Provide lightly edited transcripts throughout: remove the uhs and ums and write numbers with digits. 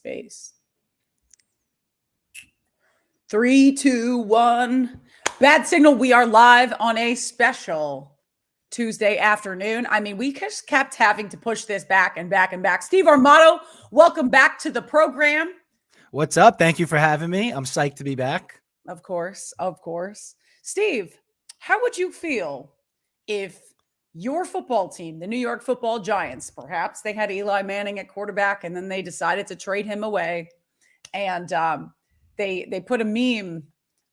space. 3, 2, 1. Bad signal. We are live on a special Tuesday afternoon. I mean, we just kept having to push this back and back and back. Steve Armato, welcome back to the program. What's up? Thank you for having me. I'm psyched to be back. Of course. Steve, how would you feel if your football team, the New York Football Giants, perhaps they had Eli Manning at quarterback and then they decided to trade him away, and they put a meme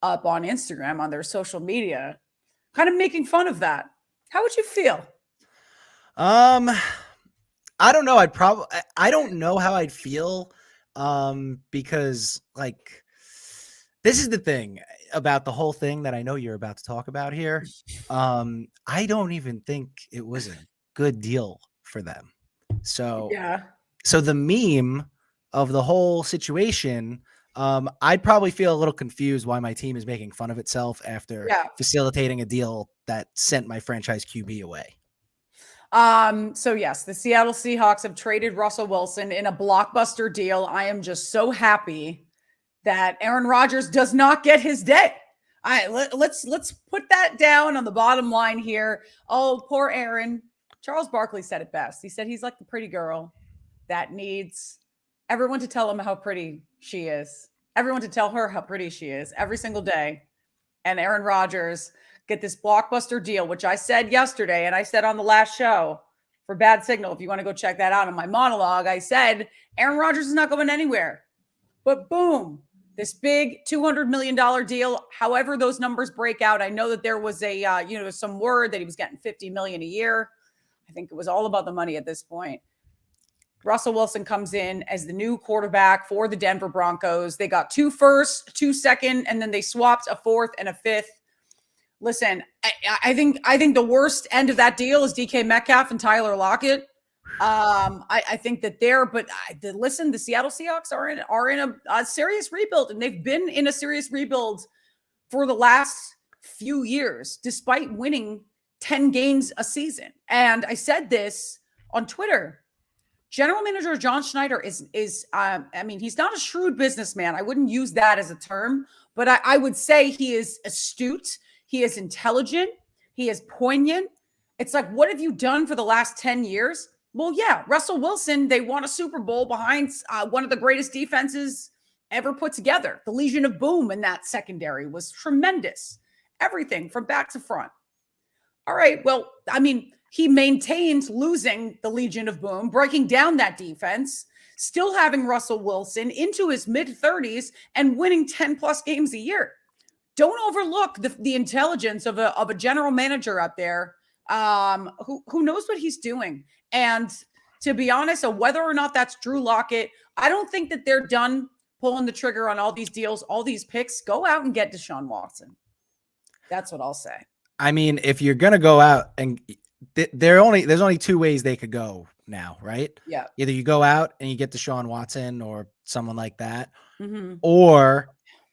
up on Instagram on their social media, kind of making fun of that? How would you feel? I don't know. I don't know how I'd feel. Because like, this is the thing about the whole thing that I know you're about to talk about here. I don't even think it was a good deal for them. So the meme of the whole situation, I'd probably feel a little confused why my team is making fun of itself after facilitating a deal that sent my franchise QB away. So yes, the Seattle Seahawks have traded Russell Wilson in a blockbuster deal. I am just so happy that Aaron Rodgers does not get his day. Let's put that down on the bottom line here. Oh, poor Aaron. Charles Barkley said it best. He said he's like the pretty girl that needs everyone to tell him how pretty she is. Everyone to tell her how pretty she is every single day. And Aaron Rodgers get this blockbuster deal, which I said yesterday, and I said on the last show for Bad Signal, if you want to go check that out in my monologue, I said Aaron Rodgers is not going anywhere. But boom, this big $200 million deal, however those numbers break out. I know that there was some word that he was getting $50 million a year. I think it was all about the money at this point. Russell Wilson comes in as the new quarterback for the Denver Broncos. They got 2 firsts, 2 second, and then they swapped a 4th and a 5th. Listen, I think the worst end of that deal is DK Metcalf and Tyler Lockett. I think that listen, the Seattle Seahawks are in a serious rebuild, and they've been in a serious rebuild for the last few years, despite winning 10 games a season. And I said this on Twitter. General manager John Schneider is he's not a shrewd businessman. I wouldn't use that as a term, but I would say he is astute. He is intelligent. He is poignant. It's like, what have you done for the last 10 years? Well, yeah, Russell Wilson, they won a Super Bowl behind one of the greatest defenses ever put together. The Legion of Boom in that secondary was tremendous. Everything from back to front. All right, well, I mean, he maintained losing the Legion of Boom, breaking down that defense, still having Russell Wilson into his mid-30s and winning 10-plus games a year. Don't overlook the intelligence of a general manager out there who knows what he's doing. And to be honest, whether or not that's Drew Lockett, I don't think that they're done pulling the trigger on all these deals, all these picks. Go out and get Deshaun Watson. That's what I'll say. I mean, if you're going to go out and there's only 2 ways they could go now, right? Yeah. Either you go out and you get Deshaun Watson or someone like that, or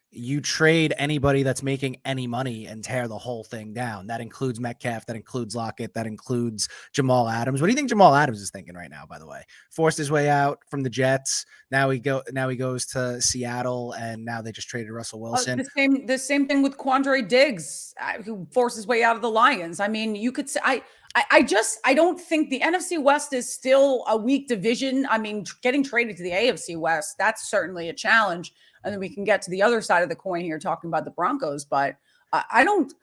you trade anybody that's making any money and tear the whole thing down. That includes Metcalf, that includes Lockett, that includes Jamal Adams. What do you think Jamal Adams is thinking right now, by the way? Forced his way out from the Jets. Now he goes to Seattle, and now they just traded Russell Wilson. The same thing with Quandre Diggs, who forced his way out of the Lions. I mean, you could say I don't think the NFC West is still a weak division. I mean, getting traded to the AFC West, that's certainly a challenge. And then we can get to the other side of the coin here, talking about the Broncos. But I don't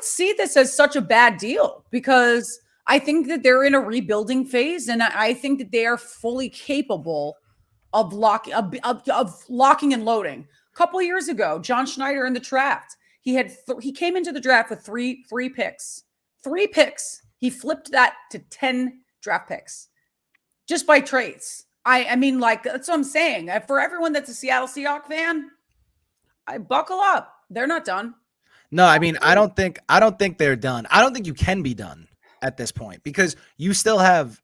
see this as such a bad deal, because I think that they're in a rebuilding phase, and I think that they are fully capable of locking and loading. A couple of years ago, John Schneider in the draft, he came into the draft with three picks. 3 picks. He flipped that to 10 draft picks just by trades. I mean, like, that's what I'm saying. For everyone that's a Seattle Seahawks fan, I buckle up. They're not done. No, I mean, I don't think they're done. I don't think you can be done at this point, because you still have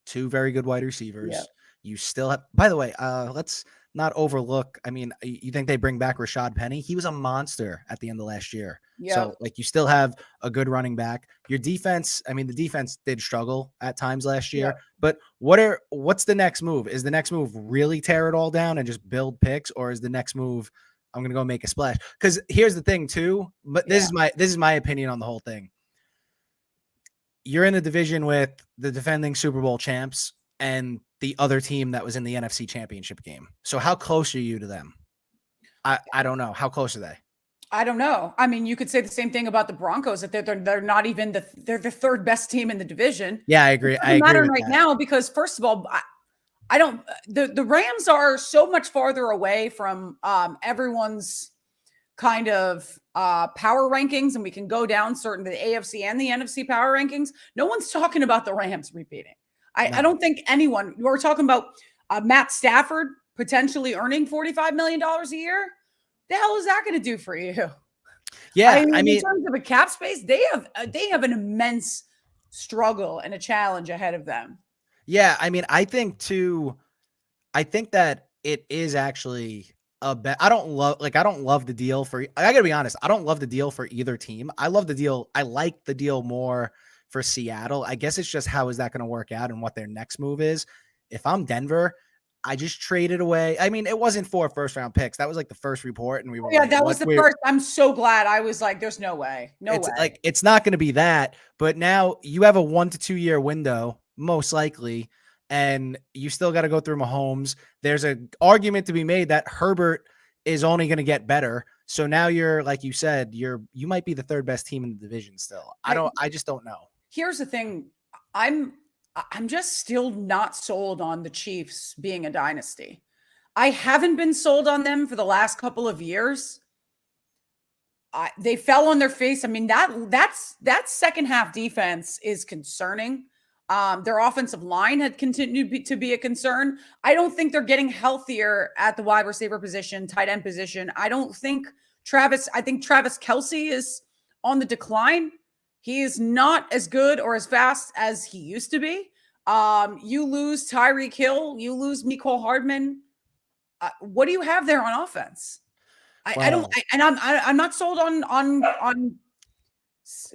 2 very good wide receivers. Yeah. You still have, by the way, let's not overlook. I mean, you think they bring back Rashad Penny? He was a monster at the end of last year. Yep. So like you still have a good running back. Your defense, I mean, the defense did struggle at times last year, Yep. but what's the next move? Is the next move really tear it all down and just build picks, or is the next move I'm gonna go make a splash? Because here's the thing too, but this is my opinion on the whole thing. You're in a division with the defending Super Bowl champs and the other team that was in the NFC Championship game. So how close are you to them? I don't know. How close are they? I don't know. I mean, you could say the same thing about the Broncos, that they're not even they're the third best team in the division. Yeah, I agree. It I doesn't agree matter with right that. now because first of all, I don't. The Rams are so much farther away from everyone's kind of power rankings, and we can go down certain the AFC and the NFC power rankings. No one's talking about the Rams repeating. I No. don't think anyone. We're talking about Matt Stafford potentially earning $45 million a year. The hell is that going to do for you? Yeah, I in mean, terms of a cap space, they have an immense struggle and a challenge ahead of them. yeah, I mean, I think that it is actually a bet. I don't love the deal for. I gotta be honest. I don't love the deal for either team. I love the deal. I like the deal more for Seattle. I guess it's just how is that going to work out and what their next move is. If I'm Denver, I just traded away. I mean, it wasn't 4 first-round picks. That was like the first report, and we were Yeah, like, that was "What?" the first. I'm so glad. I was like, "There's no way, no It's way." like it's not going to be that, but now you have a 1 to 2 year window, most likely, and you still got to go through Mahomes. There's an argument to be made that Herbert is only going to get better. So now you're, like you said, you might be the third best team in the division still. I just don't know. Here's the thing. I'm I'm just still not sold on the Chiefs being a dynasty. I haven't been sold on them for the last couple of years. They fell on their face. I mean, that second half defense is concerning. Their offensive line had continued to be a concern. I don't think they're getting healthier at the wide receiver position, tight end position. I think Travis Kelce is on the decline. He is not as good or as fast as he used to be. You lose Tyreek Hill, you lose Mecole Hardman. What do you have there on offense? I don't, Well, and I'm not sold on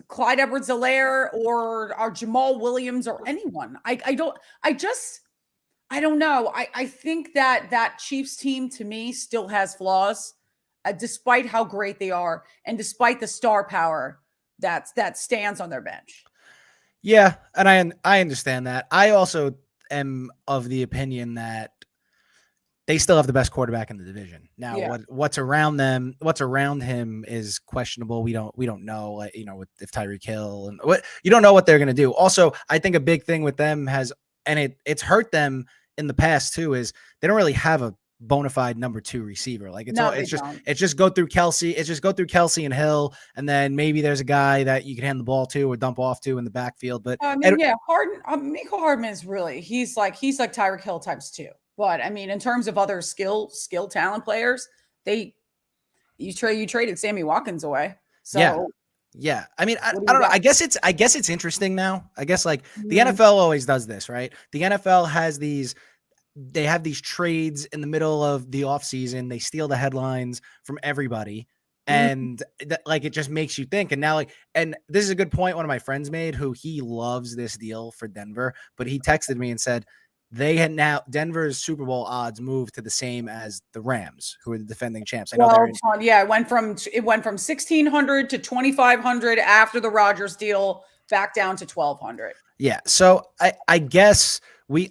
Clyde Edwards-Helaire or Jamal Williams or anyone. I don't know. I think that Chiefs team to me still has flaws, despite how great they are and despite the star power that stands on their bench. yeah, and I understand that. I also am of the opinion that they still have the best quarterback in the division. Now, Yeah. what's around him is questionable. We don't know, like, if Tyreek Hill and what you don't know what they're going to do. Also, I think a big thing with them it's hurt them in the past too, is they don't really have a bona fide number 2 receiver. Like No, they don't. it's just go through Kelsey. It's just go through Kelsey and Hill, and then maybe there's a guy that you can hand the ball to or dump off to in the backfield. But I mean, yeah, Mecole Hardman is really he's like Tyreek Hill times 2. But I mean, in terms of other skill talent players, you traded Sammy Watkins away. So yeah. I mean, I what do don't you know. got? I guess it's interesting now. I guess like the Mhm. NFL always does this, right? The NFL has they have these trades in the middle of the offseason. They steal the headlines from everybody. Mhm. And like it just makes you think. And now, and this is a good point one of my friends made, who he loves this deal for Denver, but he texted me and said they had now Denver's Super Bowl odds moved to the same as the Rams, who are the defending champs. I know they're in, Yeah, it went from 1,600 to 2,500 after the Rodgers deal, back down to 1,200. yeah. So I guess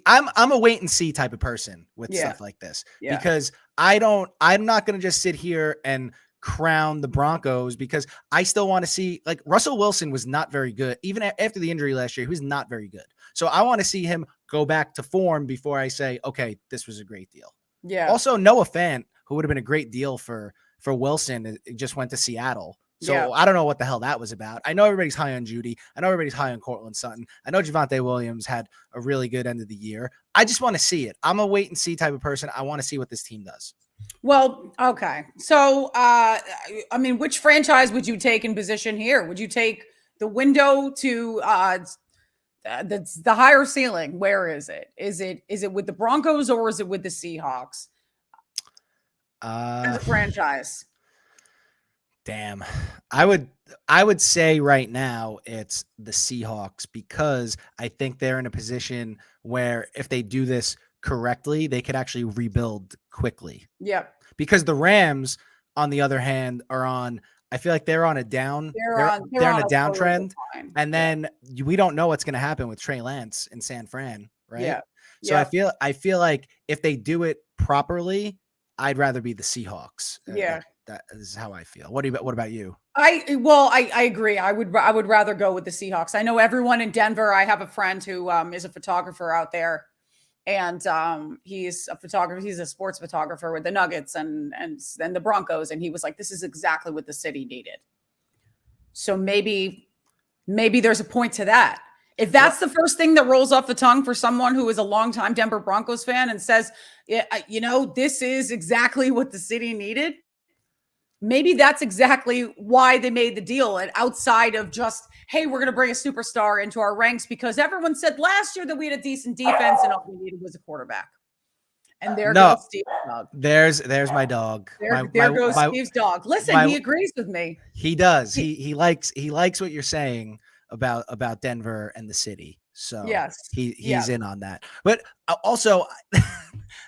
I'm a wait and see type of person with Yeah, stuff like this, yeah. because I'm not going to just sit here and crown the Broncos, because I still want to see, like, Russell Wilson was not very good. Even after the injury last year, he was not very good. So I want to see him go back to form before I say, okay, this was a great deal. Yeah. Also, Noah Fant, who would have been a great deal for Wilson, it just went to Seattle. So Yeah. I don't know what the hell that was about. I know everybody's high on Judy. I know everybody's high on Cortland Sutton. I know Javonte Williams had a really good end of the year. I just want to see it. I'm a wait and see type of person. I want to see what this team does. Well, okay. So, I mean, which franchise would you take in position here? Would you take the window to the higher ceiling? Where is it? Is it with the Broncos or is it with the Seahawks? as a franchise? Damn. I would say right now it's the Seahawks, because I think they're in a position where if they do this correctly, they could actually rebuild quickly. Yep. Because the Rams, on the other hand, I feel like they're on a They're on they're in a a downtrend. decline. And then we don't know what's going to happen with Trey Lance in San Fran, right? Yeah. So I feel like if they do it properly, I'd rather be the Seahawks. Yeah. That is how I feel. What about you? I agree. I would rather go with the Seahawks. I know everyone in Denver. I have a friend who is a photographer out there, and he's a photographer. He's a sports photographer with the Nuggets and the Broncos, and he was like, "This is exactly what the city needed." So maybe there's a point to that. If that's the first thing that rolls off the tongue for someone who is a longtime Denver Broncos fan and says, "Yeah, this is exactly what the city needed." Maybe that's exactly why they made the deal. And outside of just, hey, we're going to bring a superstar into our ranks, because everyone said last year that we had a decent defense and all we needed was a quarterback. And there goes Steve's dog. There's my dog. There goes Steve's dog. Listen, he agrees with me. He does. He likes what you're saying about Denver and the city. So yes, he's in on that. But also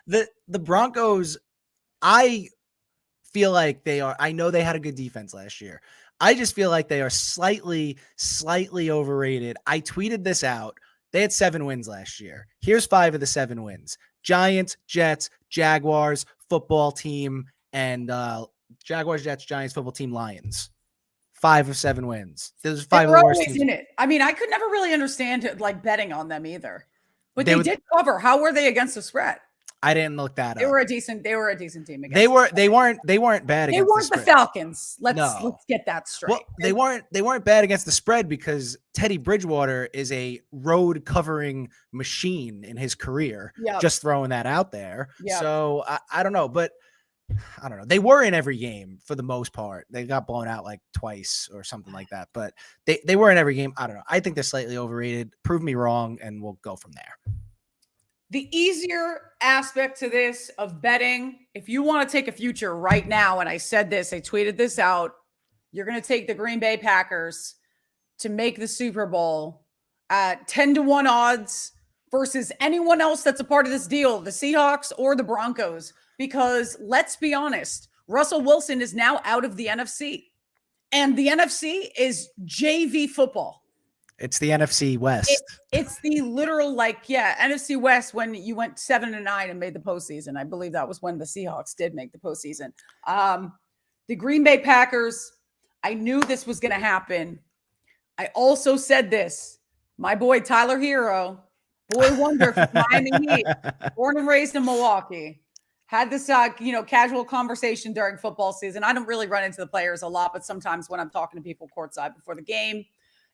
the Broncos, I feel like I know they had a good defense last year. I just feel like they are slightly overrated. I tweeted this out. They had 7 wins last year. Here's 5 of the 7 wins: Giants, Jets, Jaguars, football team, and Jaguars, Jets, Giants, football team, Lions. 5 of 7 wins. Those are 5 of the worst teams. In it. I mean, I could never really understand betting on them either. But they did cover. How were they against the spread? I didn't look that up. They were a decent team. They weren't bad against they weren't the Falcons. Let's get that straight. Well, they weren't bad against the spread because Teddy Bridgewater is a road covering machine in his career. Yep. Just throwing that out there. Yep. So I don't know, but I don't know. They were in every game for the most part. They got blown out like twice or something like that, but they were in every game. I don't know. I think they're slightly overrated. Prove me wrong, and we'll go from there. The easier aspect to this of betting, if you want to take a future right now, and I said this, I tweeted this out, you're going to take the Green Bay Packers to make the Super Bowl at 10-1 odds versus anyone else that's a part of this deal, the Seahawks or the Broncos, because let's be honest, Russell Wilson is now out of the NFC, and the NFC is JV football. It's the NFC West. It's the literal, NFC West when you went 7-9 and made the postseason. I believe that was when the Seahawks did make the postseason. The Green Bay Packers, I knew this was going to happen. I also said this. My boy Tyler Hero, boy wonder from Miami Heat, born and raised in Milwaukee, had this casual conversation during football season. I don't really run into the players a lot, but sometimes when I'm talking to people courtside before the game,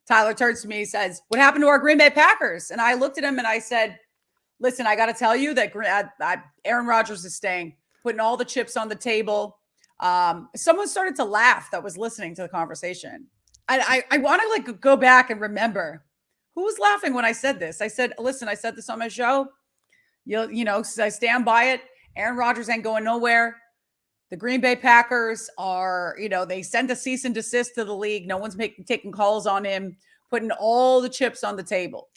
Tyler turns to me, and says, "What happened to our Green Bay Packers?" And I looked at him and I said, "Listen, I got to tell you that Aaron Rodgers is staying, putting all the chips on the table." Someone started to laugh that was listening to the conversation. I want to go back and remember who was laughing when I said this. I said, "Listen, I said this on my show. I stand by it. Aaron Rodgers ain't going nowhere. The Green Bay Packers are, they sent a cease and desist to the league. No one's taking calls on him, putting all the chips on the table."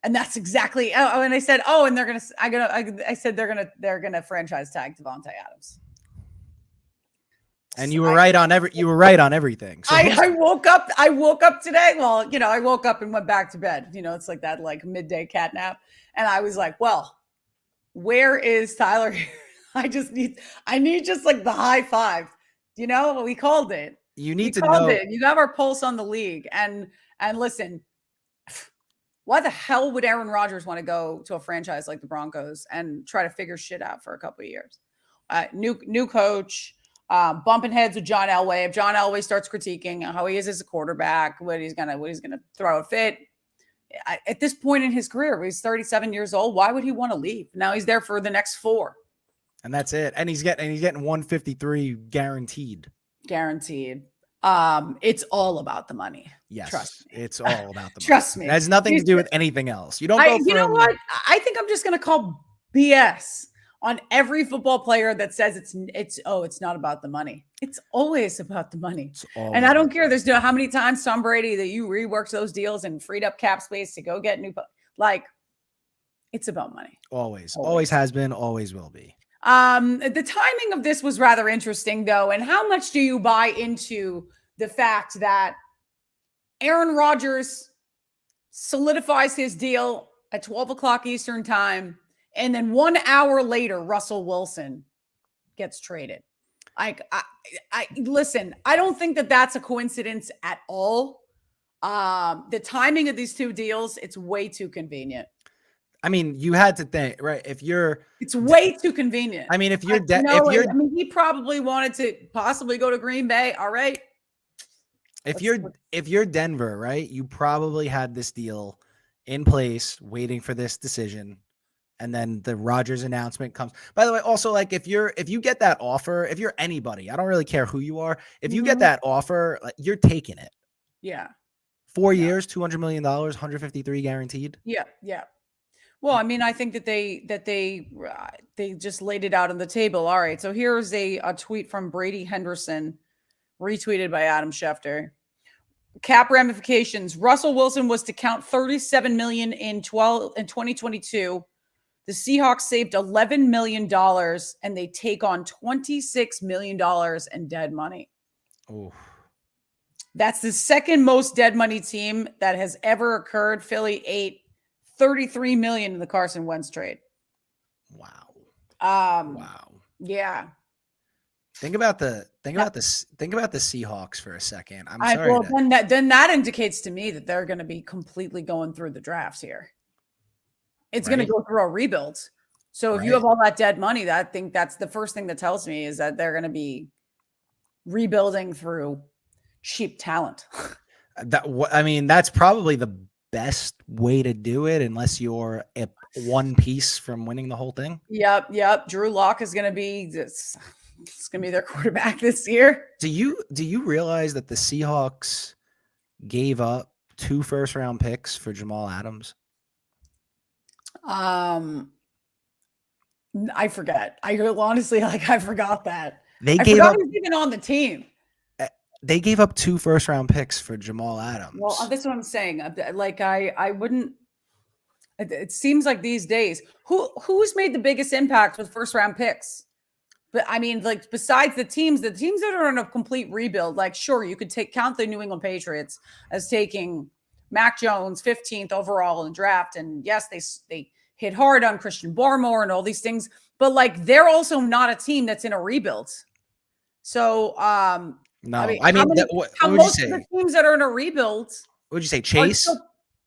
And that's exactly. Oh, and I said, and they're gonna franchise tag Devontae Adams. And you were right on everything. So I woke up today. Well, I woke up and went back to bed. It's like that midday cat nap, and I was like, well, where is Tyler? I need just the high five. We called it. You need to know it. You got our pulse on the league. And listen, why the hell would Aaron Rodgers want to go to a franchise like the Broncos and try to figure shit out for a couple of years? New coach, bumping heads with John Elway. If John Elway starts critiquing how he is as a quarterback, what he's gonna throw a fit. At this point in his career, he's 37 years old. Why would he want to leave? Now he's there for the next 4. And that's it. And he's getting 153 guaranteed. It's all about the money. Yes. Trust me. It's all about the money. Trust me. It has nothing to do with anything else. You don't go You know what? I think I'm just going to call BS on every football player that says it's not about the money. It's always about the money. And I don't care. There's how many times Tom Brady that you reworked those deals and freed up cap space to go get new, like it's about money. Always has been, always will be. The timing of this was rather interesting though. And how much do you buy into the fact that Aaron Rodgers solidifies his deal at 12 o'clock Eastern time, and then 1 hour later, Russell Wilson gets traded? I listen, I don't think that that's a coincidence at all. The timing of these two deals, it's way too convenient. I mean, you had to think, right? It's way too convenient. I mean, if you're, he probably wanted to possibly go to Green Bay. All right. If you're Denver, right, you probably had this deal in place waiting for this decision. And then the Rodgers announcement comes. By the way, also, like, if you get that offer, if you're anybody, I don't really care who you are. If you get that offer, like, you're taking it. Yeah. 4 years, $200 million, 153 guaranteed. Yeah. Yeah. Well, I mean, I think that they just laid it out on the table. All right. So here's a tweet from Brady Henderson, retweeted by Adam Schefter. Cap ramifications. Russell Wilson was to count $37 million in 2022. The Seahawks saved $11 million, and they take on $26 million in dead money. Oh, that's the second most dead money team that has ever occurred. Philly ate $33 million in the Carson Wentz trade. Wow. Wow. Yeah. Think about the Seahawks for a second. I'm sorry. Well, then that indicates to me that they're going to be completely going through the drafts here. It's going to go through a rebuild. So if you have all that dead money, I think that's the first thing that tells me is that they're going to be rebuilding through cheap talent. That's probably the best way to do it, unless you're one piece from winning the whole thing. Yep. Drew Lock is going to be this. It's going to be their quarterback this year. Do you realize that the Seahawks gave up 2 first-round picks for Jamal Adams? I forget. I forgot that. He was even on the team. They gave up 2 first-round picks for Jamal Adams. Well, that's what I'm saying. Like I wouldn't. It seems like these days, who's made the biggest impact with first-round picks? But I mean, like, besides the teams that are in a complete rebuild, like, sure, you could count the New England Patriots as taking Mac Jones 15th overall in draft. And yes, they hit hard on Christian Barmore and all these things, but like, they're also not a team that's in a rebuild. So, no, how most of the teams that are in a rebuild, would you say Chase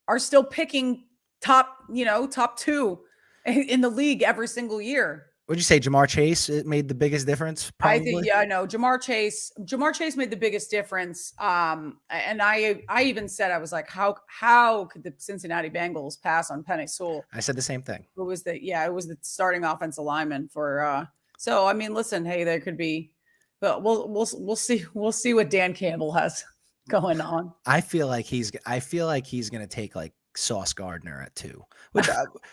are still picking top 2 in the league every single year? Would you say Jamar Chase made the biggest difference? Probably? I think, yeah, no, Jamar Chase made the biggest difference. And I even said, I was like, how could the Cincinnati Bengals pass on Penei Sewell? I said the same thing. It was the starting offensive lineman for, so, I mean, listen, hey, there could be, but we'll see. We'll see what Dan Campbell has going on. I feel like he's going to take like Sauce Gardner at 2, which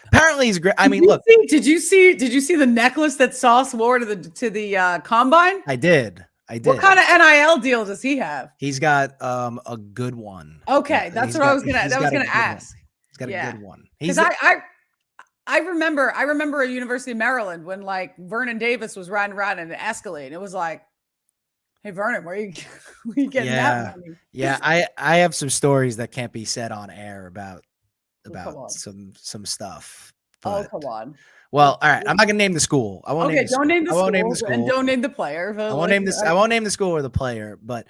apparently is great. I mean, look, did you see the necklace that Sauce wore to the combine? I did. What kind of NIL deal does he have? He's got a good one. Okay, that's what I was gonna ask. He's got a good one. Because I remember at University of Maryland when like Vernon Davis was riding around in an Escalade. It was like, hey Vernon, where you getting that money? Yeah, I have some stories that can't be said on air about some stuff. But, come on. Well, all right. I'm not gonna name the school. I won't name the don't name the school. I won't name the school. And don't name the player. I won't name this. I won't name the school or the player. But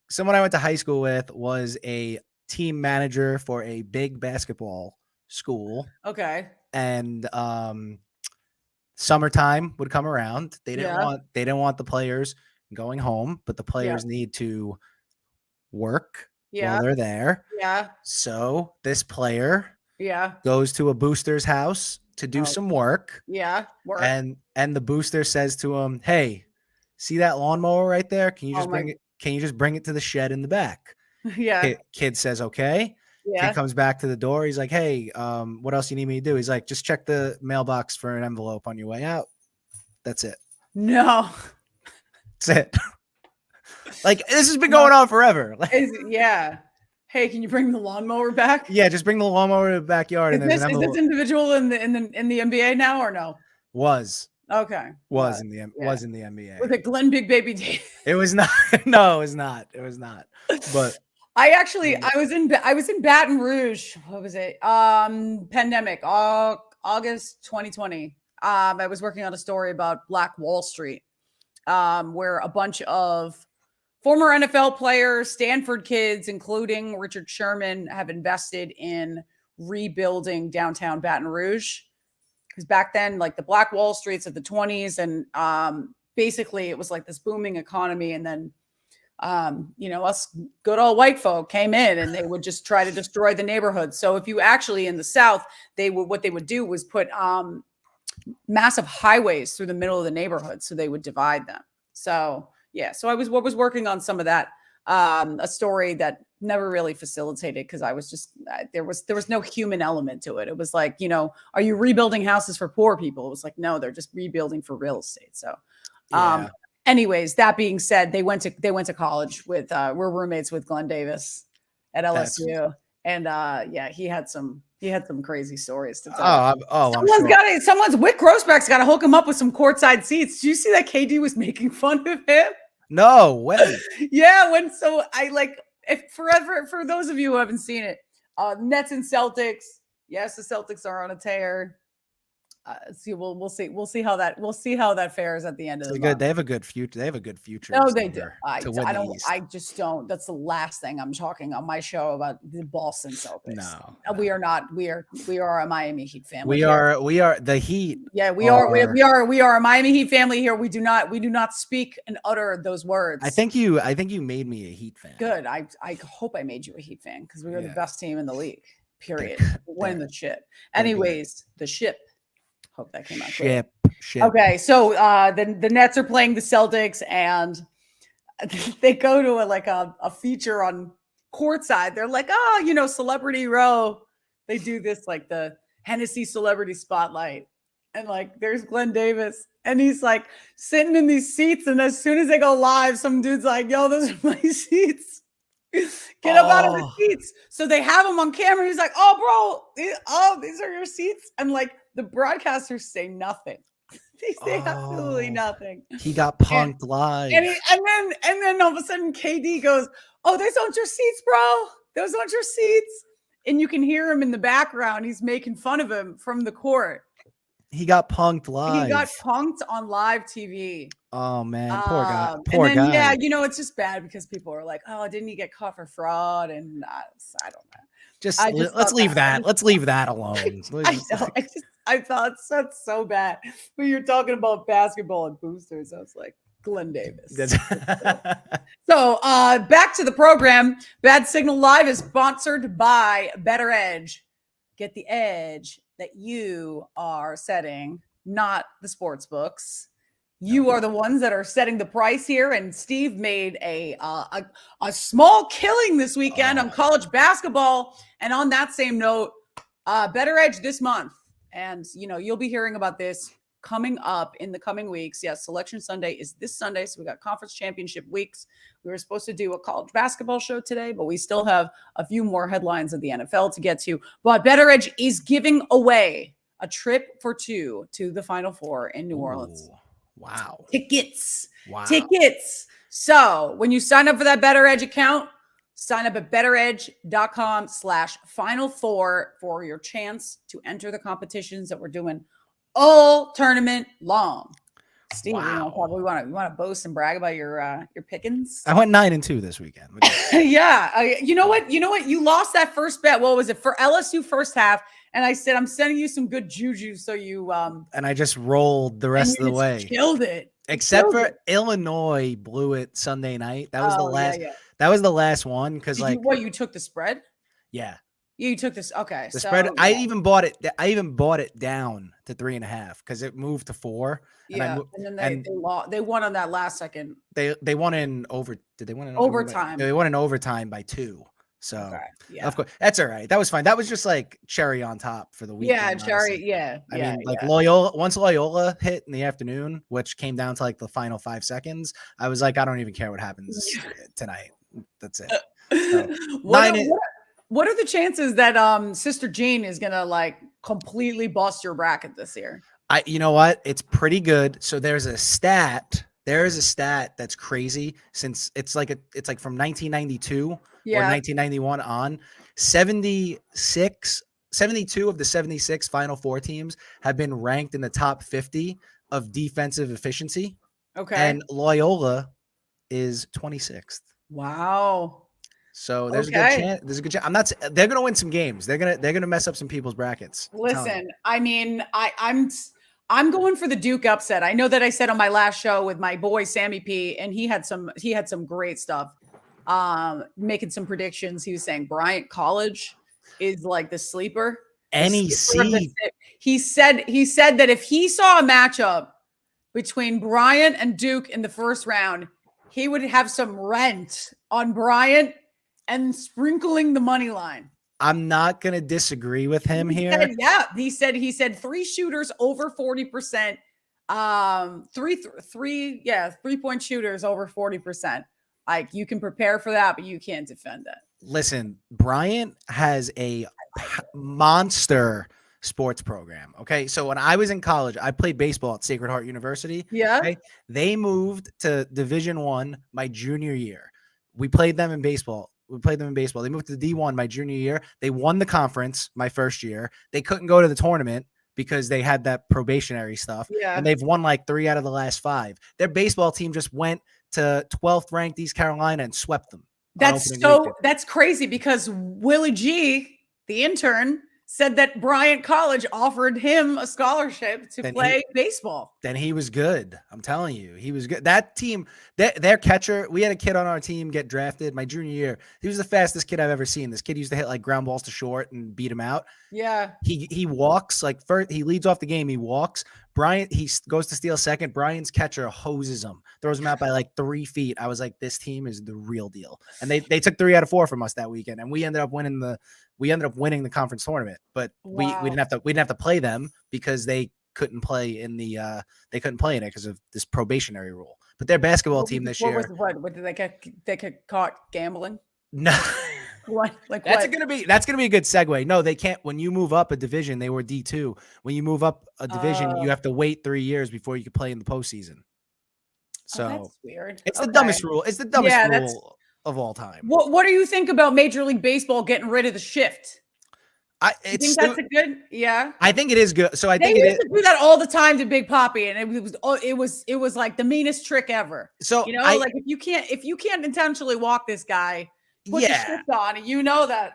someone I went to high school with was a team manager for a big basketball school. Okay. And summertime would come around. They didn't want the players going home, but the players need to work while they're there. Yeah. So this player goes to a booster's house to do some work. Yeah. Work. And the booster says to him, "Hey, see that lawnmower right there? Can you just bring it? Can you just bring it to the shed in the back?" Yeah. Kid says, "Okay." Yeah. Kid comes back to the door. He's like, "Hey, what else you need me to do?" He's like, "Just check the mailbox for an envelope on your way out." That's it. No. That's it. Like, this has been going on forever. Yeah. Hey, can you bring the lawnmower back? Yeah, just bring the lawnmower to the backyard. Is this individual in the NBA now or no? Was okay. Was in the NBA. With a Glenn Big Baby Davis. It was not. No, it was not. It was not. But I was in Baton Rouge. What was it? Pandemic. August 2020. I was working on a story about Black Wall Street, where a bunch of former NFL players, Stanford kids, including Richard Sherman, have invested in rebuilding downtown Baton Rouge. Because back then, like the Black Wall Streets of the 20s, and basically it was like this booming economy. And then, us good old white folk came in and they would just try to destroy the neighborhood. So if you actually in the South, what they would do was put massive highways through the middle of the neighborhood. So they would divide them. So yeah, so I was working on some of that, a story that never really facilitated because I was just there was no human element to it. It was like, are you rebuilding houses for poor people? It was like, no, they're just rebuilding for real estate. So, anyways, that being said, they went to college with we're roommates with Glenn Davis at LSU, and he had some crazy stories to tell. Someone's Wick Grossback's got to hook him up with some courtside seats. Did you see that KD was making fun of him? No way. Yeah, for those of you who haven't seen it, Nets and Celtics. Yes, the Celtics are on a tear. We'll see how that fares at the end of the month. They have a good future. They have a good future. No, they do. I just don't. That's the last thing I'm talking on my show about the Boston Celtics. No, we are not. We are a Miami Heat family. We are the Heat. Yeah, we are a Miami Heat family here. We do not speak and utter those words. I think you made me a Heat fan. Good. I hope I made you a Heat fan because we are the best team in the league. Period. Win the shit. Anyways, the ship. Hope that came out. Ship. Okay, so the Nets are playing the Celtics, and they go to a feature on courtside. They're like, Celebrity Row. They do this like the Hennessy Celebrity Spotlight, and like there's Glenn Davis, and he's like sitting in these seats. And as soon as they go live, some dude's like, "Yo, those are my seats. Get up out of the seats." So they have him on camera. He's like, "Oh, bro, these are your seats," and like. The broadcasters say nothing. They say absolutely nothing. He got punked live. And then all of a sudden KD goes, "Oh, those aren't your seats, bro. Those aren't your seats." And you can hear him in the background. He's making fun of him from the court. He got punked live. He got punked on live TV. Oh man, poor guy. Poor guy. Yeah, it's just bad because people are like, "Oh, didn't he get caught for fraud?" And I don't know. Let's leave that. Let's leave that alone. I thought that's so bad. When you're talking about basketball and boosters, I was like, Glenn Davis. So back to the program. Bad Signal Live is sponsored by Better Edge. Get the edge that you are setting, not the sports books. You are the ones that are setting the price here. And Steve made a small killing this weekend on college basketball. And on that same note, Better Edge this month. And, you'll be hearing about this coming up in the coming weeks. Yes, Selection Sunday is this Sunday. So we got conference championship weeks. We were supposed to do a college basketball show today, but we still have a few more headlines of the NFL to get to. But Better Edge is giving away a trip for two to the Final Four in New Orleans. Wow. Tickets. So when you sign up for that Better Edge account, sign up at betteredge.com/Final4 for your chance to enter the competitions that we're doing all tournament long. Steve, you want to boast and brag about your pickings? I went 9-2 this weekend. Yeah. You know what? You lost that first bet. What was it for LSU first half? And I said, I'm sending you some good juju. So you and I just rolled the rest of the way. Killed it. Except for Illinois blew it Sunday night. That was the last. Yeah. That was the last one because you took the spread? Yeah. You took this. Okay. The spread. Yeah. I even bought it down to 3.5 because it moved to 4. Yeah. And then they won on that last second. They won in over. Did they win in overtime? They won in overtime by 2. So, Okay. Yeah. of course, that's all right. That was fine. That was just like cherry on top for the Yeah, weekend, Cherry. honestly. Yeah. I Yeah. mean, like Yeah. Once Loyola hit in the afternoon, which came down to like the final 5 seconds, I was like, I don't even care what happens tonight. That's it. So what, nine. are, what are the chances that Sister Jean is gonna like completely bust your bracket this year? You know what? It's pretty good. So there's a stat. There is a stat that's crazy since it's like from 1992 or Yeah. 1991 on 72 of the 76 Final Four teams have been ranked in the top 50 of defensive efficiency. Okay. And Loyola is 26th. Wow. So there's a good chance. There's a good chance. I'm not. They're gonna win some games. They're gonna mess up some people's brackets. Listen, I mean, I'm going for the Duke upset. I know that I said on my last show with my boy Sammy P, and he had some great stuff. Making some predictions. He was saying Bryant College is like the sleeper. NEC. He said that if he saw a matchup between Bryant and Duke in the first round, he would have some rent on Bryant and sprinkling the money line. I'm not going to disagree with him here. He said 3 shooters over 40%. 3-point shooters over 40%. Like, you can prepare for that, but you can't defend it. Listen, Bryant has a monster sports program. Okay. So when I was in college, I played baseball at Sacred Heart University. Yeah. Okay? They moved to Division I my junior year. We played them in baseball. They moved to D1 my junior year. They won the conference my first year. They couldn't go to the tournament because they had that probationary stuff. Yeah. And they've won like 3 out of the last 5. Their baseball team just went to 12th ranked East Carolina and swept them. That's crazy because Willie G, the intern, said that Bryant College offered him a scholarship to play baseball. Then he was good. I'm telling you, he was good. That team, their catcher, we had a kid on our team get drafted my junior year. He was the fastest kid I've ever seen. This kid used to hit like ground balls to short and beat him out. Yeah. He walks like first, he leads off the game. He walks. Bryant, he goes to steal second. Bryant's catcher hoses him, throws him out by like 3 feet. I was like, this team is the real deal. And they took 3 out of 4 from us that weekend. And we ended up winning the conference tournament, but we didn't have to play them because they couldn't play in it because of this probationary rule. But their basketball team this year, what did they get caught gambling? No. That's gonna be a good segue. No, they can't. When you move up a division, they were D2. When you move up a division, you have to wait 3 years before you can play in the postseason. So that's weird. It's the dumbest rule. It's the dumbest rule of all time. What do you think about Major League Baseball getting rid of the shift? I think that's a good. Yeah, I think it is good. So they used to do that all the time to Big Papi, and it was like the meanest trick ever. So like if you can't intentionally walk this guy, put the shift on, and you know that.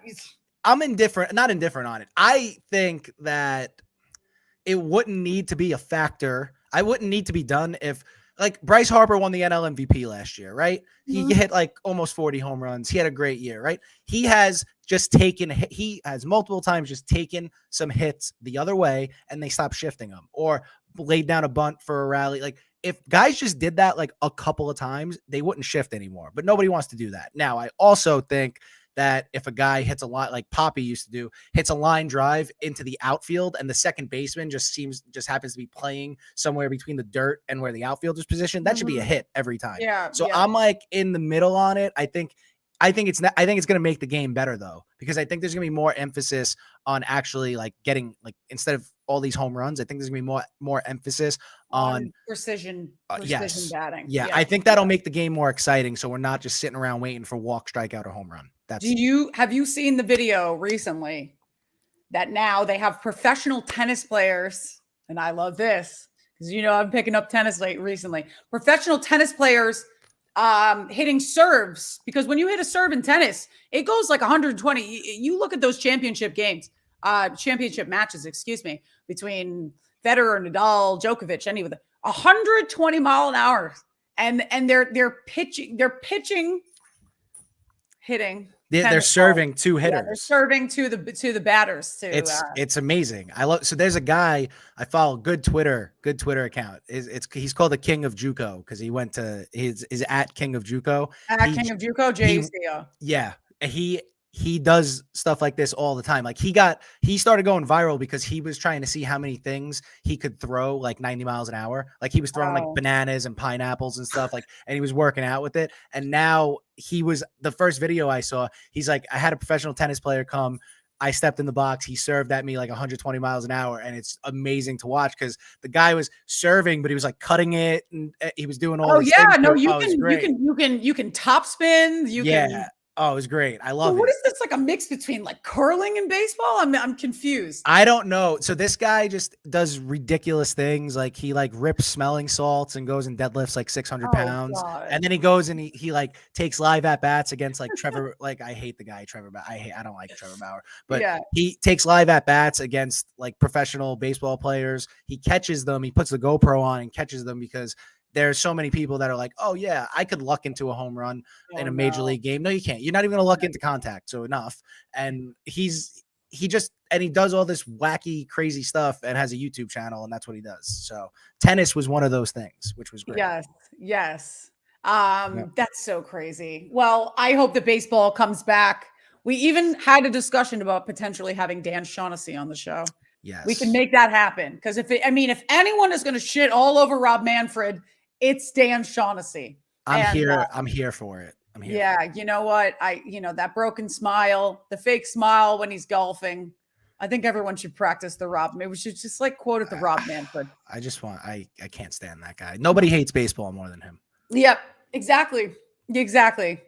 I'm not indifferent on it. I think that it wouldn't need to be a factor. I wouldn't need to be done if. Like Bryce Harper won the NL MVP last year, right? He hit like almost 40 home runs. He had a great year, right? He has multiple times just taken some hits the other way and they stopped shifting them or laid down a bunt for a rally. Like if guys just did that like a couple of times, they wouldn't shift anymore, but nobody wants to do that. Now, I also think that if a guy hits a line like Papi used to do, hits a line drive into the outfield and the second baseman just happens to be playing somewhere between the dirt and where the outfield is positioned, that should be a hit every time. Yeah. So I'm like in the middle on it. I think it's going to make the game better though, because I think there's going to be more emphasis on actually like getting like, instead of all these home runs, I think there's going to be more emphasis on precision batting. Yeah. I think that'll make the game more exciting. So we're not just sitting around waiting for walk, strikeout, or home run. Have you seen the video recently that now they have professional tennis players, and I love this because I'm picking up tennis recently. Professional tennis players hitting serves, because when you hit a serve in tennis, it goes like 120. You look at those championship matches, between Federer, Nadal, Djokovic, any of them, 120 mile an hour, and they're pitching, hitting. They're serving two hitters. They're serving to the batters too. It's amazing. So there's a guy I follow, good Twitter account. He's called the King of JUCO because he went to his at King of JUCO. King of JUCO, JUCO. Yeah. He he does stuff like this all the time. Like he started going viral because he was trying to see how many things he could throw like 90 miles an hour. Like he was throwing like Oh. bananas and pineapples and stuff like, and he was working out with it. And now the first video I saw, he's like, I had a professional tennis player come. I stepped in the box. He served at me like 120 miles an hour. And it's amazing to watch because the guy was serving, but he was like cutting it and he was doing all Oh these yeah, things. no, you can top spin. You can. Oh, it was great. I So love what it. is this, like a mix between like curling and baseball? I'm confused. I don't know. So this guy just does ridiculous things. Like he like rips smelling salts and goes and deadlifts like 600 Oh pounds. God. And then he goes and he like takes live at bats against like Trevor. Like I hate the guy, Trevor. I don't like Trevor Bauer, but Yeah. he takes live at bats against like professional baseball players. He catches them. He puts the GoPro on and catches them because there's so many people that are like, oh yeah, I could luck into a home run in a major league game. No, you can't. You're not even gonna luck into contact. So enough. And he does all this wacky, crazy stuff and has a YouTube channel, and that's what he does. So tennis was one of those things, which was great. Yes. That's so crazy. Well, I hope that baseball comes back. We even had a discussion about potentially having Dan Shaughnessy on the show. Yes. We can make that happen. Because if anyone is going to shit all over Rob Manfred, it's Dan Shaughnessy. I'm here for it. I'm here. Yeah. You know what? That broken smile, the fake smile when he's golfing. I think everyone should practice the Rob. Maybe we should just like quote it the Rob Manfred. I can't stand that guy. Nobody hates baseball more than him. Yep. Exactly.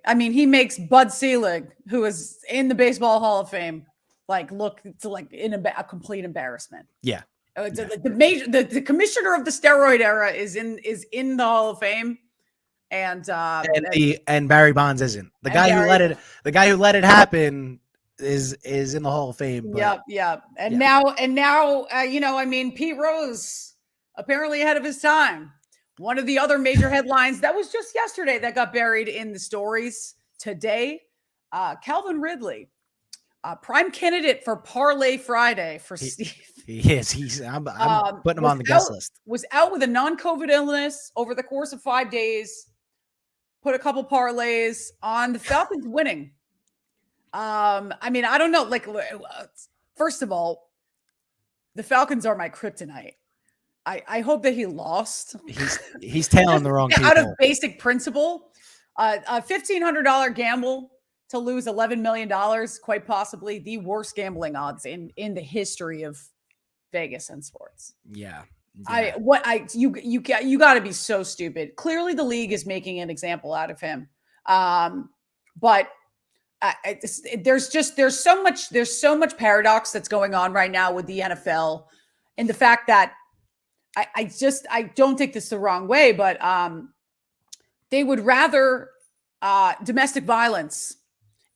I mean, he makes Bud Selig, who is in the Baseball Hall of Fame, like look to like in a complete embarrassment. Yeah. The commissioner of the steroid era is in the Hall of Fame, and Barry Bonds isn't. The guy who let it happen is in the Hall of Fame. But, yep. And now Pete Rose apparently ahead of his time. One of the other major headlines that was just yesterday that got buried in the stories today, Calvin Ridley. Prime candidate for Parlay Friday for Steve. He is. I'm putting him on the guest list. Was out with a non-COVID illness over the course of 5 days. Put a couple parlays on the Falcons winning. I mean, I don't know. Like, first of all, the Falcons are my kryptonite. I hope that he lost. He's tailing the wrong people. Out of basic principle, a $1,500 gamble to lose $11 million, quite possibly the worst gambling odds in the history of Vegas and sports. Yeah. You got to be so stupid. Clearly, the league is making an example out of him. But there's so much paradox that's going on right now with the NFL, and the fact that I don't take this the wrong way, but they would rather domestic violence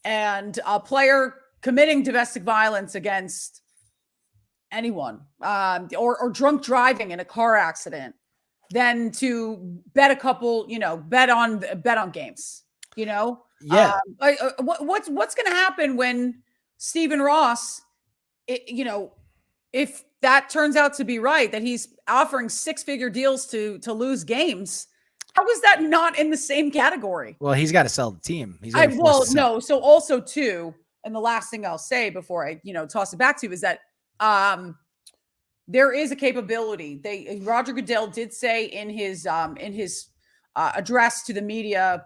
and a player committing domestic violence against anyone or drunk driving in a car accident than to bet a couple, bet on games, Yeah. What's going to happen when Stephen Ross, if that turns out to be right, that he's offering 6-figure deals to lose games, how is that not in the same category? Well, he's got to sell the team. So also too, and the last thing I'll say before I, toss it back to you is that there is a capability. Roger Goodell did say in his address to the media,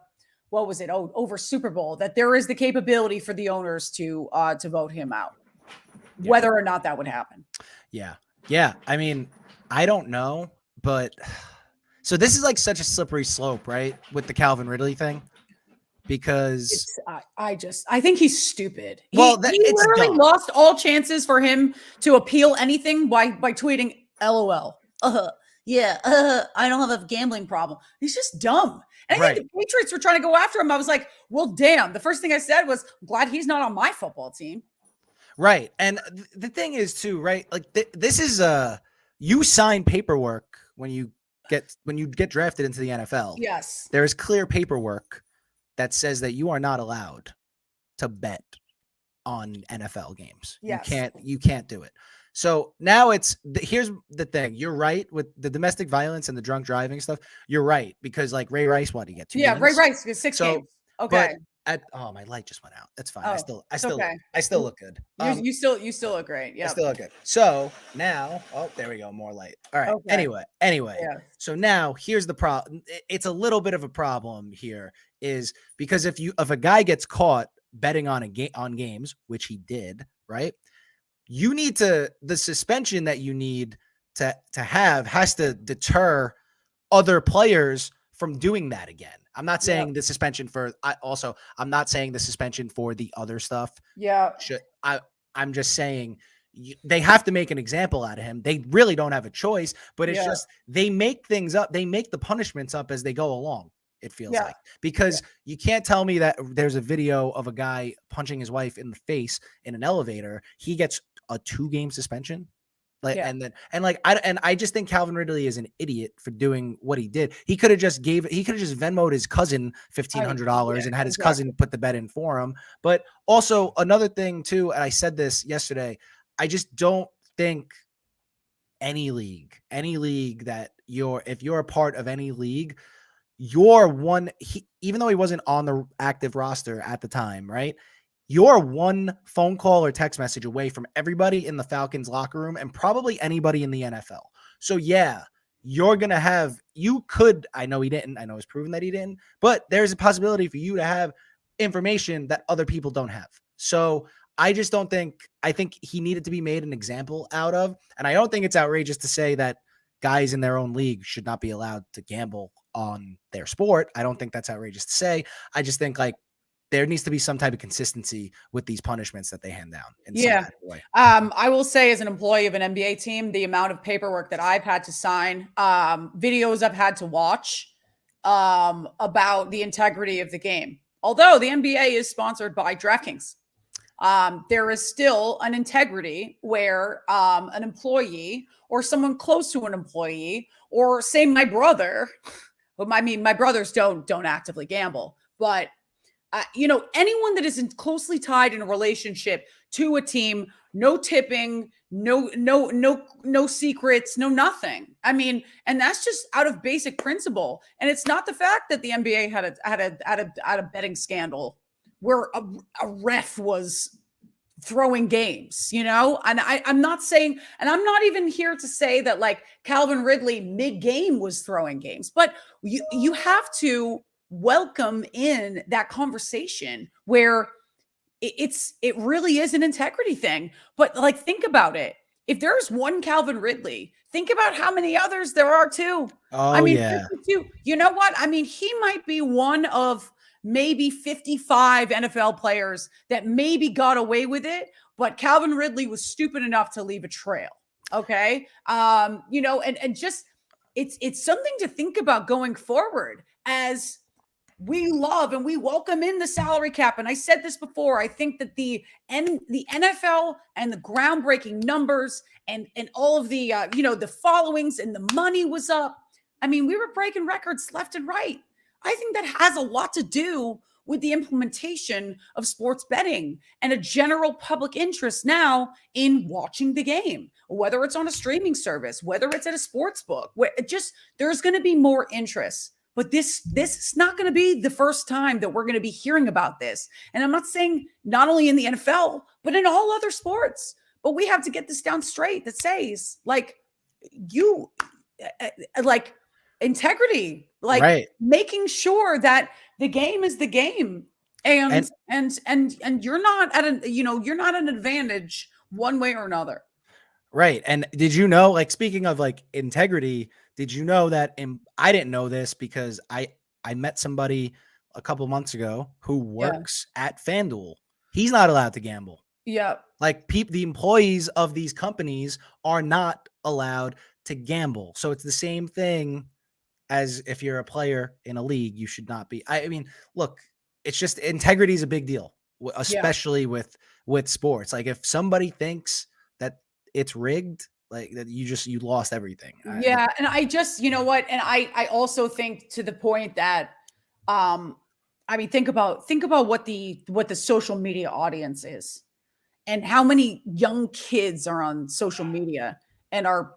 what was it? Over Super Bowl, that there is the capability for the owners to vote him out, whether or not that would happen. Yeah. I mean, I don't know, but so this is like such a slippery slope, right? With the Calvin Ridley thing, because I think he's stupid. He literally dumb. lost all chances for him to appeal anything by tweeting LOL. I don't have a gambling problem. He's just dumb. And I think the Patriots were trying to go after him. I was like, well, damn. The first thing I said was, I'm glad he's not on my football team. Right. And the thing is too, right? Like this is you sign paperwork when you get drafted into the NFL. Yes. There is clear paperwork that says that you are not allowed to bet on NFL games. Yes. You can't do it. So now here's the thing. You're right with the domestic violence and the drunk driving stuff. You're right because like Ray Rice, what did he get 2 games? Ray Rice gets 6 games. Okay. my light just went out. That's fine. Oh, it's okay. I still look good. You still look great. I Yep. still look good. So now, oh, there we go. More light. All right. Okay. Anyway. Yes. So now here's the problem. It's a little bit of a problem here, is because if a guy gets caught betting on on games, which he did, right? You need the suspension that you need to have has to deter other players from doing that again. I'm not Yep. saying the suspension for I'm not saying the suspension for the other stuff Yeah. I'm just saying they have to make an example out of him. They really don't have a choice, but it's Yeah. just they make things up. They make the punishments up as they go along. It feels Yeah. like, because you can't tell me that there's a video of a guy punching his wife in the face in an elevator. He gets a 2-game suspension. Like, Yeah. and I just think Calvin Ridley is an idiot for doing what he did. He could have just Venmo'd his cousin $1,500 and had his cousin put the bet in for him. But also another thing too, and I said this yesterday, I just don't think any league that if you're a part of any league, even though he wasn't on the active roster at the time, right? You're one phone call or text message away from everybody in the Falcons locker room and probably anybody in the NFL. So yeah, I know he didn't, I know it's proven that he didn't, but there's a possibility for you to have information that other people don't have. So I think he needed to be made an example out of, and I don't think it's outrageous to say that guys in their own league should not be allowed to gamble on their sport. I don't think that's outrageous to say. I just think there needs to be some type of consistency with these punishments that they hand down. Yeah. I will say, as an employee of an NBA team, the amount of paperwork that I've had to sign, videos I've had to watch about the integrity of the game. Although the NBA is sponsored by DraftKings, there is still an integrity where an employee or someone close to an employee, or say my brother, but my brothers don't actively gamble, but anyone that isn't closely tied in a relationship to a team, no tipping, no secrets, no nothing. I mean, and that's just out of basic principle. And it's not the fact that the NBA had a betting scandal where a ref was throwing games, and I'm not saying, and I'm not even here to say that like Calvin Ridley mid-game was throwing games, but you have to welcome in that conversation where it really is an integrity thing. But like, think about it. If there's one Calvin Ridley, think about how many others there are too. Oh, 52. You know what? I mean, he might be one of maybe 55 NFL players that maybe got away with it, but Calvin Ridley was stupid enough to leave a trail. Okay. And just it's something to think about going forward, as we love and we welcome in the salary cap. And I said this before, I think that the NFL and the groundbreaking numbers and all of the the followings and the money was up. I mean, we were breaking records left and right. I think that has a lot to do with the implementation of sports betting and a general public interest now in watching the game, whether it's on a streaming service, whether it's at a sports book, where there's going to be more interest. But this is not going to be the first time that we're going to be hearing about this. And I'm not saying not only in the NFL, but in all other sports. But we have to get this down straight that says, like, integrity, like right. Making sure that the game is the game. And you're not at an advantage one way or another. Right. And did you know, like, speaking of like integrity, did you know that I didn't know this because I met somebody a couple months ago who works at FanDuel. He's not allowed to gamble. Yeah. Like the employees of these companies are not allowed to gamble. So it's the same thing as if you're a player in a league, you should not be. I mean, look, it's just integrity is a big deal, especially with sports. Like if somebody thinks that it's rigged, like that, you lost everything. Yeah. And I just, you know what? And I also think, to the point that, I mean, think about what the social media audience is and how many young kids are on social media and are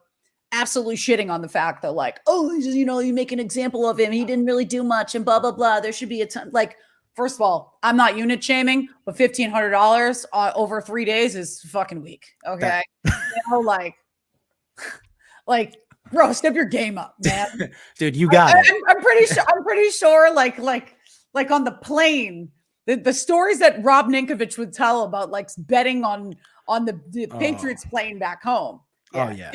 absolutely shitting on the fact that, like, oh, you make an example of him. He didn't really do much and blah, blah, blah. There should be a ton. Like, first of all, I'm not unit shaming, but $1,500 over 3 days is fucking weak. Okay. Like, bro, step your game up, man. Dude, you got it. I'm pretty sure like on the plane, the stories that Rob Ninkovich would tell about like betting on the Patriots plane back home. Yeah.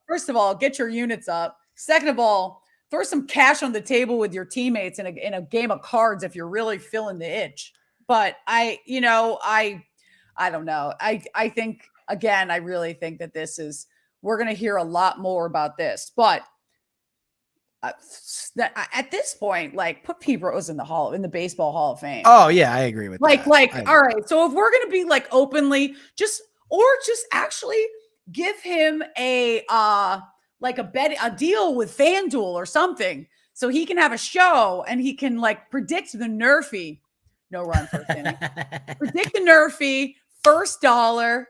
First of all, get your units up. Second of all, throw some cash on the table with your teammates in a game of cards if you're really feeling the itch. But I don't know. I think, again, I really think that we're going to hear a lot more about this. But at this point, like, put Pete Rose in the Baseball Hall of Fame. Oh yeah, I agree with that. All right. So if we're going to be like openly just actually give him a deal with FanDuel or something, so he can have a show and he can like predict the Nerfy. No run first inning. Predict the Nerfy, first dollar.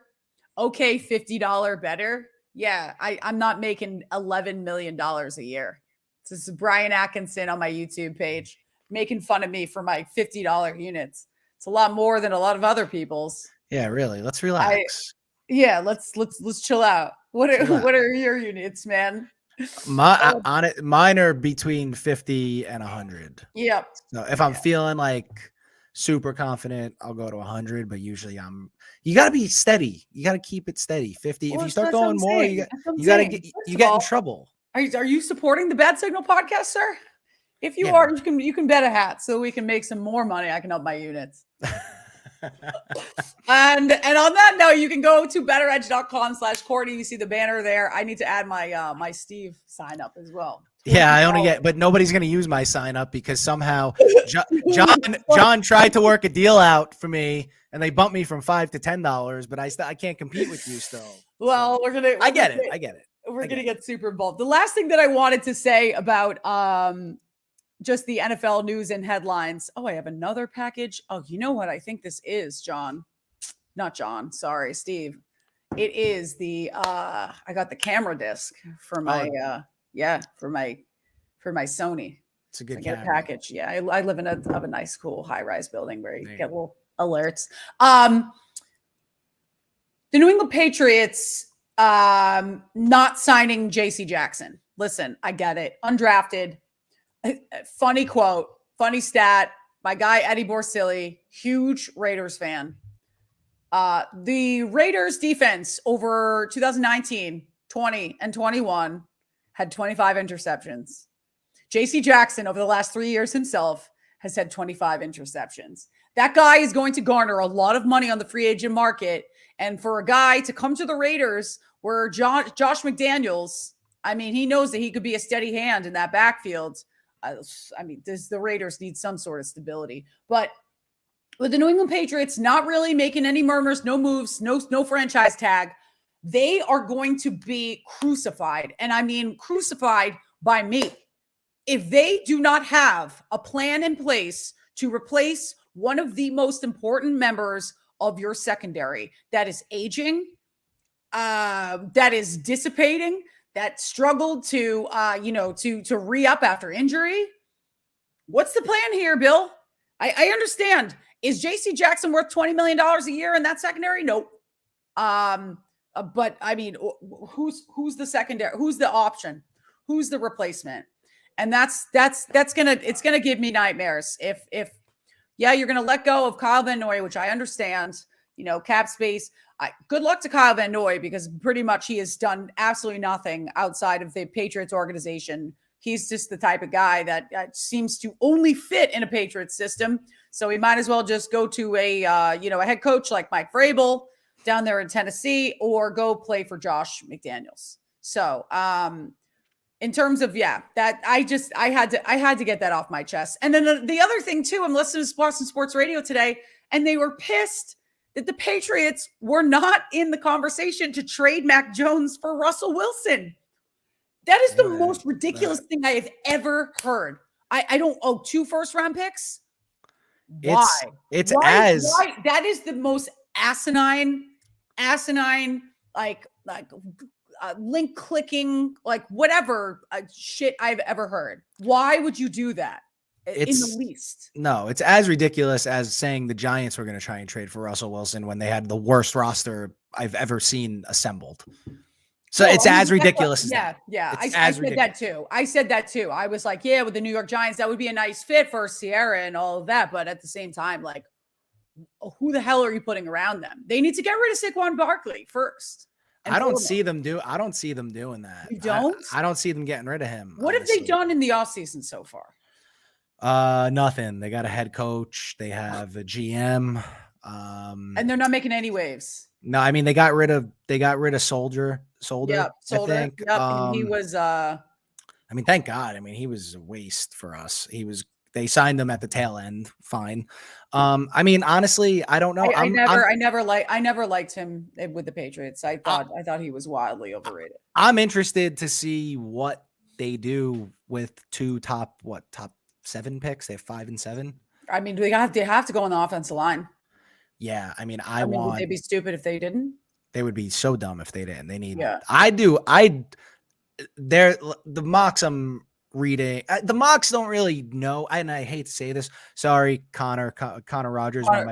Okay, $50 better. Yeah, I'm not making $11 million a year. This is Brian Atkinson on my YouTube page making fun of me for my $50 units. It's a lot more than a lot of other people's. Yeah, really. Let's relax. Let's chill out. What are your units, man? Mine are between 50 and 100. Yep. So if I'm feeling like super confident, I'll go to 100, but usually you got to be steady. You got to keep it steady. 50. Well, if you start going more, you got to get in trouble. Are you supporting the Bad Signal podcast, sir? If you are, you can bet a hat so we can make some more money. I can up my units. and on that note, you can go to betteredge.com/Courtney. You see the banner there. I need to add my my Steve sign up as well. Yeah, I only but nobody's going to use my sign up because somehow John tried to work a deal out for me and they bumped me from $5 to $10, but I can't compete with you still. Well, so, I get it. We're going to get super involved. The last thing that I wanted to say about just the NFL news and headlines. Oh, I have another package. Oh, you know what I think this is, John? Not John. Sorry, Steve. It is the I got the camera disc for my for my Sony. It's a good package. Yeah, I live in a nice, cool, high-rise building where you get little alerts. The New England Patriots not signing JC Jackson. Listen, I get it. Undrafted. Funny quote, funny stat. My guy, Eddie Borsilli, huge Raiders fan. The Raiders defense over 2019, 20, and 21 had 25 interceptions. JC Jackson over the last 3 years himself has had 25 interceptions. That guy is going to garner a lot of money on the free agent market. And for a guy to come to the Raiders where Josh McDaniels, I mean, he knows that he could be a steady hand in that backfield. The Raiders need some sort of stability. But with the New England Patriots not really making any murmurs, no moves, no franchise tag, they are going to be crucified. And I mean crucified by me. If they do not have a plan in place to replace one of the most important members of your secondary that is aging, that is dissipating, that struggled to re-up after injury. What's the plan here, Bill? I understand. Is JC Jackson worth $20 million a year in that secondary? Nope. But I mean, who's the secondary? Who's the option? Who's the replacement? And it's gonna give me nightmares if you're gonna let go of Kyle Van Noy, which I understand, cap space. Good luck to Kyle Van Noy because pretty much he has done absolutely nothing outside of the Patriots organization. He's just the type of guy that seems to only fit in a Patriots system. So he might as well just go to a head coach like Mike Vrabel down there in Tennessee or go play for Josh McDaniels. So in terms of, that I had to get that off my chest. And then the other thing too, I'm listening to Boston Sports Radio today and they were pissed that the Patriots were not in the conversation to trade Mac Jones for Russell Wilson. That is the most ridiculous thing I have ever heard. I don't owe 2 first-round picks. Why? Why? That is the most asinine, like link clicking, like whatever shit I've ever heard. Why would you do that? in the least. No, it's as ridiculous as saying the Giants were going to try and trade for Russell Wilson when they had the worst roster I've ever seen assembled. So it's as ridiculous as that. Yeah. I said that too. I was like, yeah, with the New York Giants, that would be a nice fit for Sierra and all of that. But at the same time, like, who the hell are you putting around them? They need to get rid of Saquon Barkley first. I don't see them doing that. You don't? I don't see them getting rid of him. What have they done in the offseason so far? Nothing. They got a head coach. They have a GM. And they're not making any waves. No, I mean they got rid of Soldier. Yep, Soldier. I think. Yep. And he was I mean, thank God. I mean, he was a waste for us. They signed him at the tail end. Fine. I mean, honestly, I don't know. I never liked him with the Patriots. I thought he was wildly overrated. I'm interested to see what they do with top 7 picks. They have 5 and 7. I mean, they have to go on the offensive line. Yeah, I mean, would they be stupid if they didn't? They would be so dumb if they didn't. They need. Yeah. The mocks I'm reading. The mocks don't really know, and I hate to say this. Sorry, Connor Rodgers, one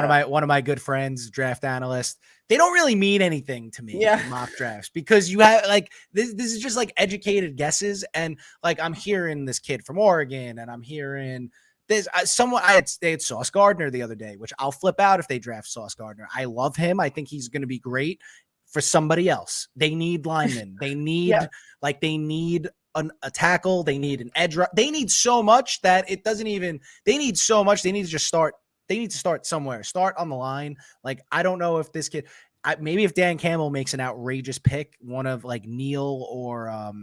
of my good friends, draft analyst. They don't really mean anything to me. Yeah. Mock drafts, because you have like this is just like educated guesses, and like I'm hearing this kid from Oregon, and I'm hearing. There's they had Sauce Gardner the other day, which I'll flip out if they draft Sauce Gardner. I love him. I think he's going to be great for somebody else. They need linemen. They need they need a tackle. They need an edge. They need so much that it doesn't even. They need so much. They need to just start. They need to start somewhere. Start on the line. Like I don't know if this kid. Maybe if Dan Campbell makes an outrageous pick, one of like Neal or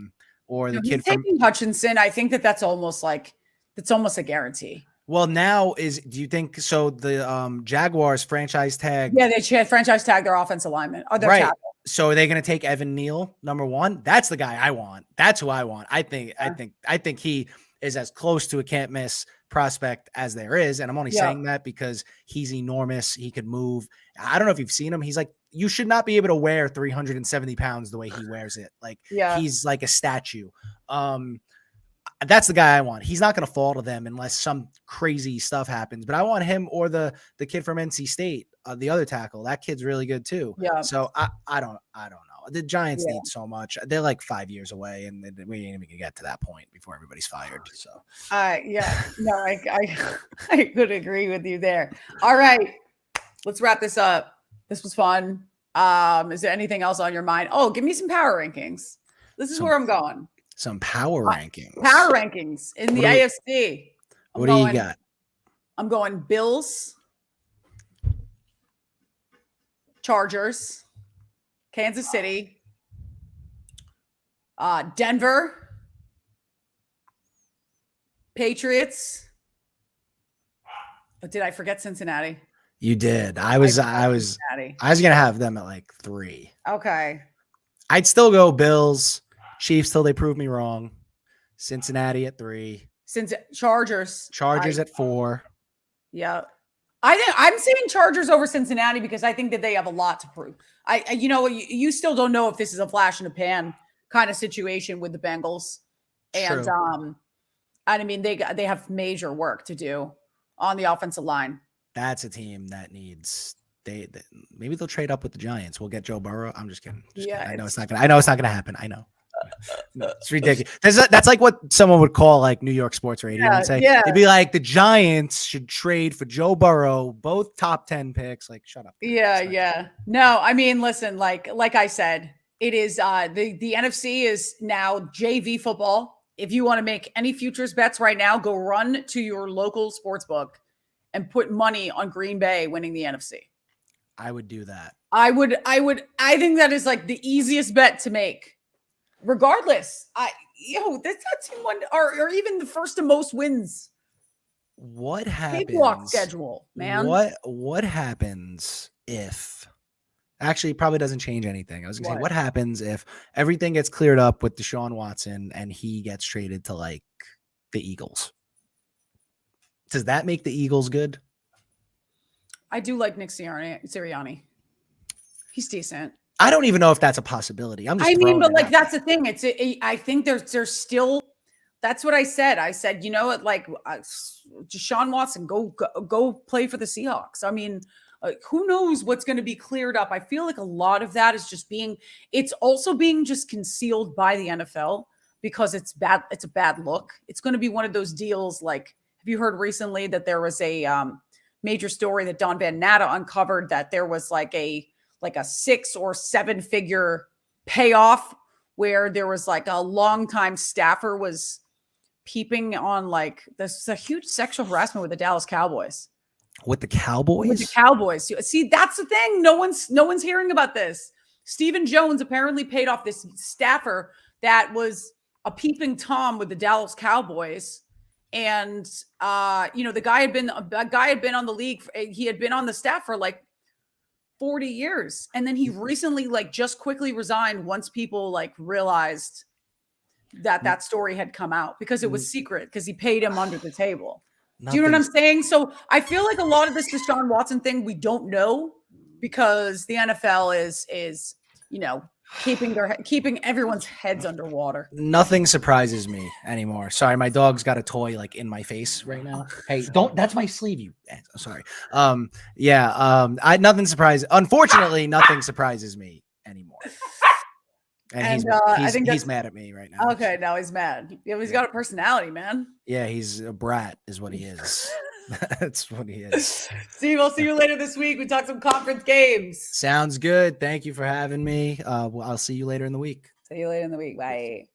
the kid from Hutchinson. I think that's almost like. It's almost a guarantee. Well, do you think so? The Jaguars franchise tag. Yeah, they franchise tag their offensive lineman or their tackle. So are they going to take Evan Neal, number 1? That's the guy I want. That's who I want. I think he is as close to a can't miss prospect as there is. And I'm only saying that because he's enormous. He could move. I don't know if you've seen him. He's like, you should not be able to wear 370 pounds the way he wears it. Like he's like a statue. That's the guy I want. He's not going to fall to them unless some crazy stuff happens. But I want him or the kid from NC State, the other tackle. That kid's really good too. Yeah. So I don't know. The Giants need so much. They're like 5 years away, and we ain't even gonna get to that point before everybody's fired. So. I could agree with you there. All right, let's wrap this up. This was fun. Is there anything else on your mind? Oh, give me some power rankings. This is where I'm going. Some power rankings. Power rankings in the AFC. What do you got? I'm going Bills, Chargers, Kansas City, Denver, Patriots. Did I forget Cincinnati? You did. I was gonna have them at like 3. Okay. I'd still go Bills. Chiefs till they prove me wrong. Cincinnati at 3. Chargers at 4. Yeah. I'm saying Chargers over Cincinnati because I think that they have a lot to prove. You still don't know if this is a flash in the pan kind of situation with the Bengals. And True. I mean they have major work to do on the offensive line. That's a team that needs maybe they'll trade up with the Giants. We'll get Joe Burrow. I'm just kidding. I know it's not gonna happen. I know. No, it's ridiculous. That's like what someone would call like New York sports radio and say. They'd be like, the Giants should trade for Joe Burrow, both top 10 picks. Like, shut up. Yeah. No, I mean, listen, like I said, it is the NFC is now JV football. If you want to make any futures bets right now, go run to your local sports book and put money on Green Bay winning the NFC. I would do that. I think that is like the easiest bet to make. Regardless, that's not team one or even the first to most wins. What happens? Cakewalk schedule, man. What happens if? Actually, it probably doesn't change anything. I was gonna say, what happens if everything gets cleared up with Deshaun Watson and he gets traded to like the Eagles? Does that make the Eagles good? I do like Nick Sirianni. He's decent. I don't even know if that's a possibility. But like that's the thing. I think there's still That's what I said. I said, you know what, like Deshaun Watson, go play for the Seahawks. I mean, who knows what's going to be cleared up? I feel like a lot of that is just it's also being just concealed by the NFL because it's bad. It's a bad look. It's going to be one of those deals. Like, have you heard recently that there was a major story that Don Van Natta uncovered that there was like a 6 or 7 figure payoff where there was like a longtime staffer was peeping on like this a huge sexual harassment with the Dallas Cowboys. With the Cowboys? With the Cowboys. See, that's the thing. No one's hearing about this. Stephen Jones apparently paid off this staffer that was a peeping Tom with the Dallas Cowboys. And the guy had been on the league. He had been on the staff for like 40 years. And then he recently like just quickly resigned once people like realized that story had come out because it was secret because he paid him under the table. Do you know what I'm saying? So I feel like a lot of this Deshaun Watson thing, we don't know because the NFL is, keeping everyone's heads underwater. Nothing surprises me anymore. Sorry, my dog's got a toy like in my face right now. Hey, that's my sleeve. Sorry. Nothing surprises. Unfortunately, nothing surprises me anymore. And I think he's mad at me right now. Okay, now he's mad. Yeah, he's got a personality, man. Yeah, he's a brat is what he is. That's what he is. Steve, I'll see you later this week. We talk some conference games. Sounds good. Thank you for having me. I'll see you later in the week. See you later in the week. Bye.